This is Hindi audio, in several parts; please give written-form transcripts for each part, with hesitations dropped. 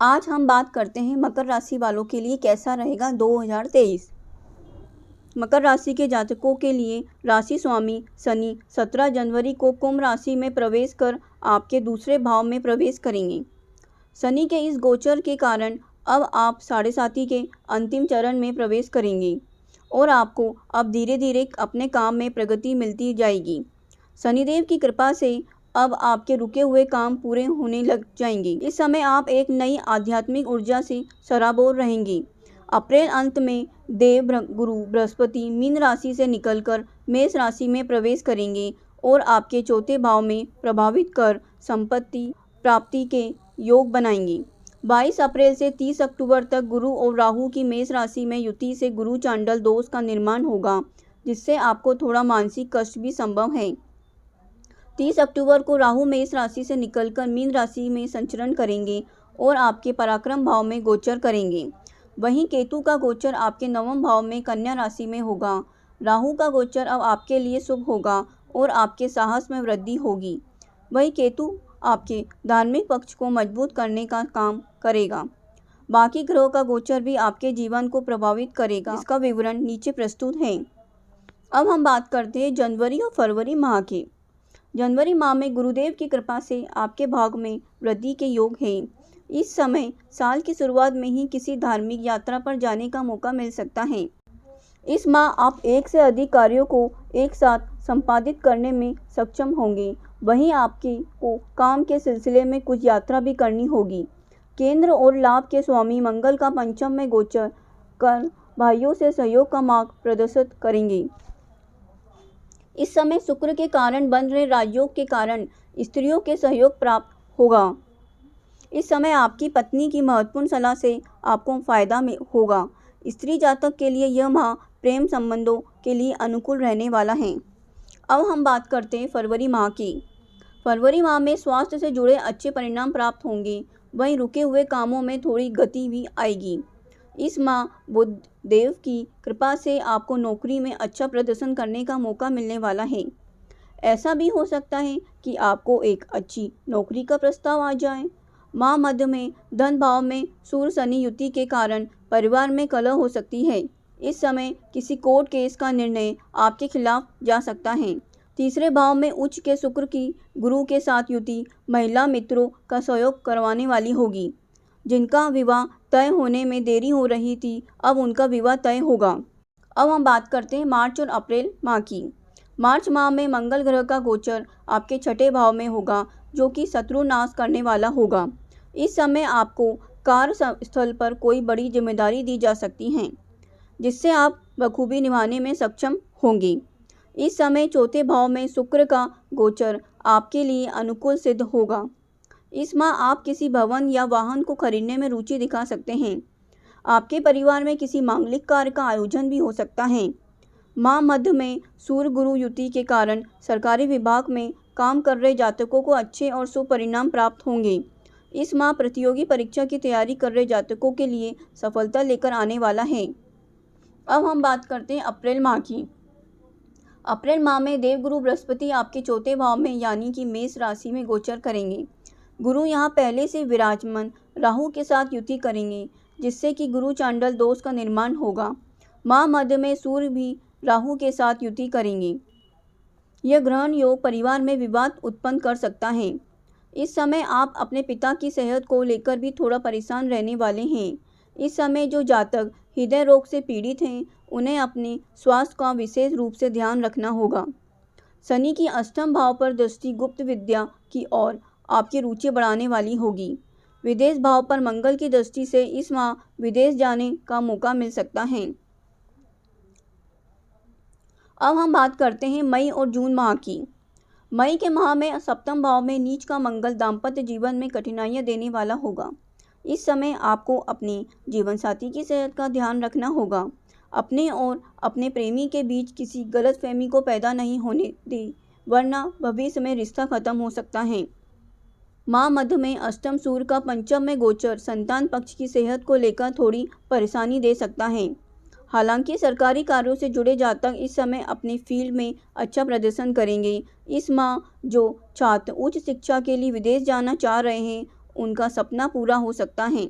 आज हम बात करते हैं मकर राशि वालों के लिए कैसा रहेगा 2023। मकर राशि के जातकों के लिए राशि स्वामी शनि 17 जनवरी को कुंभ राशि में प्रवेश कर आपके दूसरे भाव में प्रवेश करेंगे। शनि के इस गोचर के कारण अब आप साढ़े साथी के अंतिम चरण में प्रवेश करेंगे और आपको अब धीरे धीरे अपने काम में प्रगति मिलती जाएगी। शनिदेव की कृपा से अब आपके रुके हुए काम पूरे होने लग जाएंगे। इस समय आप एक नई आध्यात्मिक ऊर्जा से सराबोर रहेंगे। अप्रैल अंत में देव गुरु बृहस्पति मीन राशि से निकलकर मेष राशि में प्रवेश करेंगे और आपके चौथे भाव में प्रभावित कर संपत्ति प्राप्ति के योग बनाएंगे। 22 अप्रैल से 30 अक्टूबर तक गुरु और राहु की मेष राशि में युति से गुरु चांडल दोष का निर्माण होगा, जिससे आपको थोड़ा मानसिक कष्ट भी संभव है। 30 अक्टूबर को राहु मेष राशि से निकलकर मीन राशि में संचरण करेंगे और आपके पराक्रम भाव में गोचर करेंगे। वहीं केतु का गोचर आपके नवम भाव में कन्या राशि में होगा। राहु का गोचर अब आपके लिए शुभ होगा और आपके साहस में वृद्धि होगी। वहीं केतु आपके धार्मिक पक्ष को मजबूत करने का काम करेगा। बाकी ग्रहों का गोचर भी आपके जीवन को प्रभावित करेगा। इसका विवरण नीचे प्रस्तुत है। अब हम बात करते हैं जनवरी और फरवरी माह की। जनवरी माह में गुरुदेव की कृपा से आपके भाग में वृद्धि के योग हैं। इस समय साल की शुरुआत में ही किसी धार्मिक यात्रा पर जाने का मौका मिल सकता है। इस माह आप एक से अधिक कार्यों को एक साथ संपादित करने में सक्षम होंगे। वहीं आपके को काम के सिलसिले में कुछ यात्रा भी करनी होगी। केंद्र और लाभ के स्वामी मंगल का पंचम में गोचर कर भाइयों से सहयोग का मार्ग प्रदर्शित करेंगे। इस समय शुक्र के कारण बन रहे राजयोग के कारण स्त्रियों के सहयोग प्राप्त होगा। इस समय आपकी पत्नी की महत्वपूर्ण सलाह से आपको फायदा होगा। स्त्री जातक के लिए यह माह प्रेम संबंधों के लिए अनुकूल रहने वाला है। अब हम बात करते हैं फरवरी माह की। फरवरी माह में स्वास्थ्य से जुड़े अच्छे परिणाम प्राप्त होंगे। वहीं रुके हुए कामों में थोड़ी गति भी आएगी। इस माह बुध देव की कृपा से आपको नौकरी में अच्छा प्रदर्शन करने का मौका मिलने वाला है। ऐसा भी हो सकता है कि आपको एक अच्छी नौकरी का प्रस्ताव आ जाए। माह मध्य में धन भाव में सूर्य शनि युति के कारण परिवार में कलह हो सकती है। इस समय किसी कोर्ट केस का निर्णय आपके खिलाफ जा सकता है। तीसरे भाव में उच्च के शुक्र की गुरु के साथ युति महिला मित्रों का सहयोग करवाने वाली होगी। जिनका विवाह तय होने में देरी हो रही थी, अब उनका विवाह तय होगा। अब हम बात करते हैं मार्च और अप्रैल माह की। मार्च माह में मंगल ग्रह का गोचर आपके छठे भाव में होगा, जो कि शत्रु नाश करने वाला होगा। इस समय आपको कार्य स्थल पर कोई बड़ी जिम्मेदारी दी जा सकती है, जिससे आप बखूबी निभाने में सक्षम होंगे। इस समय चौथे भाव में शुक्र का गोचर आपके लिए अनुकूल सिद्ध होगा। इस माह आप किसी भवन या वाहन को खरीदने में रुचि दिखा सकते हैं। आपके परिवार में किसी मांगलिक कार्य का आयोजन भी हो सकता है। माह मध्य में सूर्य गुरु युति के कारण सरकारी विभाग में काम कर रहे जातकों को अच्छे और शुभ परिणाम प्राप्त होंगे। इस माह प्रतियोगी परीक्षा की तैयारी कर रहे जातकों के लिए सफलता लेकर आने वाला है। अब हम बात करते हैं अप्रैल माह की। अप्रैल माह में देवगुरु बृहस्पति आपके चौथे भाव में यानी कि मेष राशि में गोचर करेंगे। गुरु यहाँ पहले से विराजमान राहु के साथ युति करेंगे, जिससे कि गुरु चांडल दोष का निर्माण होगा। माह मध्य में सूर्य भी राहु के साथ युति करेंगे। यह ग्रहण योग परिवार में विवाद उत्पन्न कर सकता है। इस समय आप अपने पिता की सेहत को लेकर भी थोड़ा परेशान रहने वाले हैं। इस समय जो जातक हृदय रोग से पीड़ित हैं, उन्हें अपने स्वास्थ्य का विशेष रूप से ध्यान रखना होगा। शनि की अष्टम भाव पर दृष्टि गुप्त विद्या की ओर आपकी रुचि बढ़ाने वाली होगी। विदेश भाव पर मंगल की दृष्टि से इस माह विदेश जाने का मौका मिल सकता है। अब हम बात करते हैं मई और जून माह की। मई के माह में सप्तम भाव में नीच का मंगल दाम्पत्य जीवन में कठिनाइयां देने वाला होगा। इस समय आपको अपने जीवन साथी की सेहत का ध्यान रखना होगा। अपने और अपने प्रेमी के बीच किसी गलतफहमी को पैदा नहीं होने दें, वरना भविष्य में रिश्ता खत्म हो सकता है। माह मध्य में अष्टम सूर्य का पंचम में गोचर संतान पक्ष की सेहत को लेकर थोड़ी परेशानी दे सकता है। हालांकि सरकारी कार्यों से जुड़े जातक इस समय अपने फील्ड में अच्छा प्रदर्शन करेंगे। इस माह जो छात्र उच्च शिक्षा के लिए विदेश जाना चाह रहे हैं, उनका सपना पूरा हो सकता है।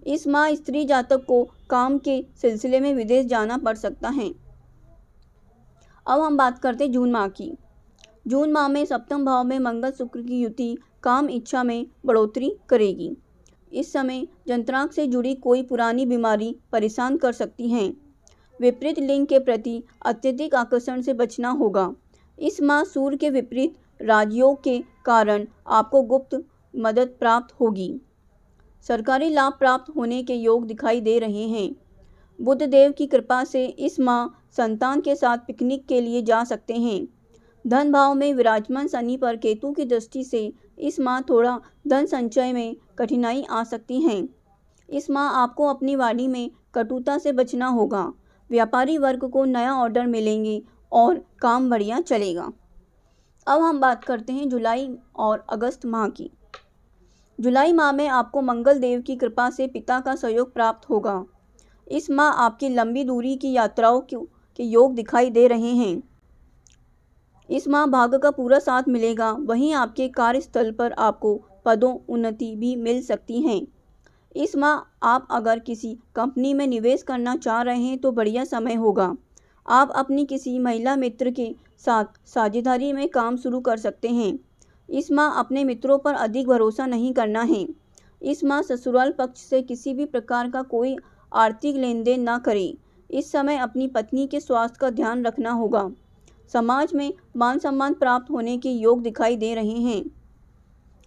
इस माह स्त्री जातक को काम के सिलसिले में विदेश जाना पड़ सकता है। अब हम बात करते हैं जून माह की। जून माह में सप्तम भाव में मंगल शुक्र की युति काम इच्छा में बढ़ोतरी करेगी। इस समय जंत्रांग से जुड़ी कोई पुरानी बीमारी परेशान कर सकती है। विपरीत लिंग के प्रति अत्यधिक आकर्षण से बचना होगा। इस माह सूर्य के विपरीत राजयोग के कारण आपको गुप्त मदद प्राप्त होगी। सरकारी लाभ प्राप्त होने के योग दिखाई दे रहे हैं। बुध देव की कृपा से इस माह संतान के साथ पिकनिक के लिए जा सकते हैं। धन भाव में विराजमान शनि पर केतु की दृष्टि से इस माह थोड़ा धन संचय में कठिनाई आ सकती है। इस माह आपको अपनी वाणी में कटुता से बचना होगा। व्यापारी वर्ग को नया ऑर्डर मिलेंगे और काम बढ़िया चलेगा। अब हम बात करते हैं जुलाई और अगस्त माह की। जुलाई माह में आपको मंगल देव की कृपा से पिता का सहयोग प्राप्त होगा। इस माह आपकी लंबी दूरी की यात्राओं के योग दिखाई दे रहे हैं। इस माह भाग्य का पूरा साथ मिलेगा। वहीं आपके कार्यस्थल पर आपको पदों उन्नति भी मिल सकती है। इस माह आप अगर किसी कंपनी में निवेश करना चाह रहे हैं तो बढ़िया समय होगा। आप अपनी किसी महिला मित्र के साथ साझेदारी में काम शुरू कर सकते हैं। इस माह अपने मित्रों पर अधिक भरोसा नहीं करना है। इस माह ससुराल पक्ष से किसी भी प्रकार का कोई आर्थिक लेन देन न करें। इस समय अपनी पत्नी के स्वास्थ्य का ध्यान रखना होगा। समाज में मान सम्मान प्राप्त होने के योग दिखाई दे रहे हैं।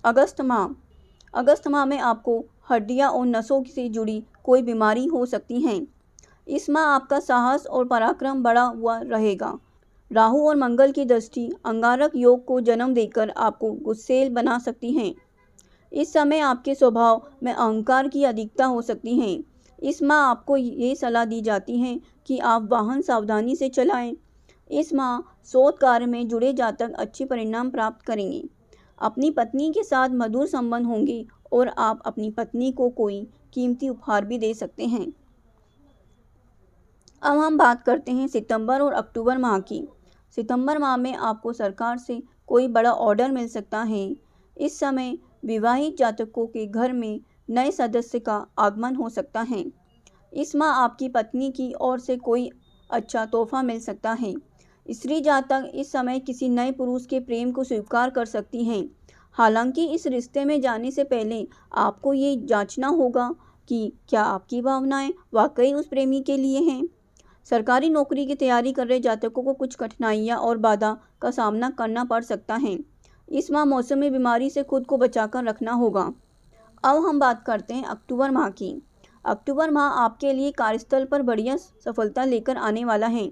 अगस्त माह में आपको हड्डियां और नसों से जुड़ी कोई बीमारी हो सकती है। इस माह आपका साहस और पराक्रम बढ़ा हुआ रहेगा। राहु और मंगल की दृष्टि अंगारक योग को जन्म देकर आपको गुस्सैल बना सकती है। इस समय आपके स्वभाव में अहंकार की अधिकता हो सकती है। इस माह आपको ये सलाह दी जाती है कि आप वाहन सावधानी से चलाएं। इस माह शोध कार्य में जुड़े जातक अच्छे परिणाम प्राप्त करेंगे। अपनी पत्नी के साथ मधुर संबंध होंगे और आप अपनी पत्नी को कोई कीमती उपहार भी दे सकते हैं। अब हम बात करते हैं सितंबर और अक्टूबर माह की। सितंबर माह में आपको सरकार से कोई बड़ा ऑर्डर मिल सकता है। इस समय विवाहित जातकों के घर में नए सदस्य का आगमन हो सकता है। इस माह आपकी पत्नी की ओर से कोई अच्छा तोहफा मिल सकता है। स्त्री जातक इस समय किसी नए पुरुष के प्रेम को स्वीकार कर सकती हैं। हालांकि इस रिश्ते में जाने से पहले आपको ये जांचना होगा कि क्या आपकी भावनाएं वाकई उस प्रेमी के लिए हैं। सरकारी नौकरी की तैयारी कर रहे जातकों को कुछ कठिनाइयां और बाधा का सामना करना पड़ सकता है। इस माह मौसमी बीमारी से खुद को बचाकर रखना होगा। अब हम बात करते हैं अक्टूबर माह की। अक्टूबर माह आपके लिए कार्यस्थल पर बढ़िया सफलता लेकर आने वाला है।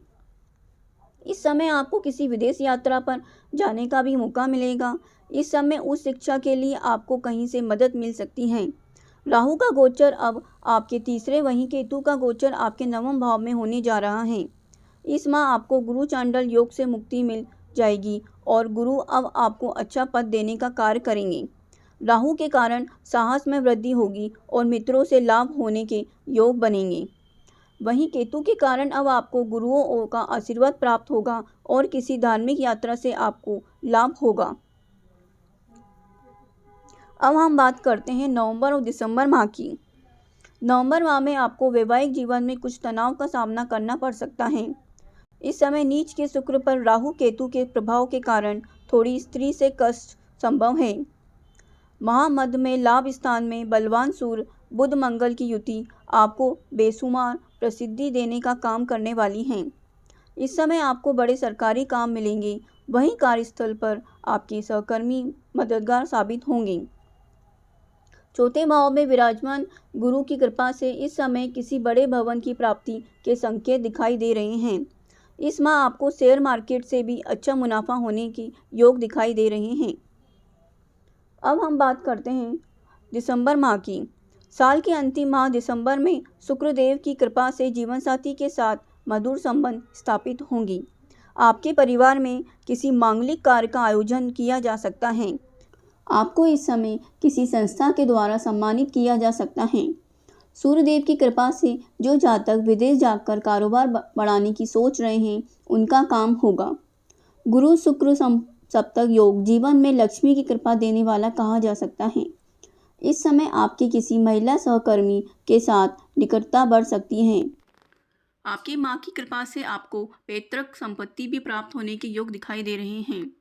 इस समय आपको किसी विदेश यात्रा पर जाने का भी मौका मिलेगा। इस समय उच्च शिक्षा के लिए आपको कहीं से मदद मिल सकती है। राहु का गोचर अब आपके तीसरे, वहीं केतु का गोचर आपके नवम भाव में होने जा रहा है। इस माह आपको गुरु चांडल योग से मुक्ति मिल जाएगी और गुरु अब आपको अच्छा पद देने का कार्य करेंगे। राहु के कारण साहस में वृद्धि होगी और मित्रों से लाभ होने के योग बनेंगे। वहीं केतु के कारण अब आपको गुरुओं का आशीर्वाद प्राप्त होगा और किसी धार्मिक यात्रा से आपको लाभ होगा। अब हम बात करते हैं नवंबर और दिसंबर माह की। नवंबर माह में आपको वैवाहिक जीवन में कुछ तनाव का सामना करना पड़ सकता है। इस समय नीच के शुक्र पर राहु केतु के प्रभाव के कारण थोड़ी स्त्री से कष्ट संभव है। माह मध्य में लाभ स्थान में बलवान सूर्य बुध मंगल की युति आपको बेशुमार प्रसिद्धि देने का काम करने वाली है। इस समय आपको बड़े सरकारी काम मिलेंगे। वहीं कार्यस्थल पर आपके सहकर्मी मददगार साबित होंगे। चौथे भाव में विराजमान गुरु की कृपा से इस समय किसी बड़े भवन की प्राप्ति के संकेत दिखाई दे रहे हैं। इस माह आपको शेयर मार्केट से भी अच्छा मुनाफा होने की योग दिखाई दे रहे हैं। अब हम बात करते हैं दिसंबर माह की। साल के अंतिम माह दिसंबर में शुक्रदेव की कृपा से जीवनसाथी के साथ मधुर संबंध स्थापित होंगी। आपके परिवार में किसी मांगलिक कार्य का आयोजन किया जा सकता है। आपको इस समय किसी संस्था के द्वारा सम्मानित किया जा सकता है। सूर्यदेव की कृपा से जो जातक विदेश जाकर कारोबार बढ़ाने की सोच रहे हैं उनका काम होगा। गुरु शुक्र सप्तक योग जीवन में लक्ष्मी की कृपा देने वाला कहा जा सकता है। इस समय आपकी किसी महिला सहकर्मी के साथ निकटता बढ़ सकती है। आपकी माँ की कृपा से आपको पैतृक संपत्ति भी प्राप्त होने के योग दिखाई दे रहे हैं।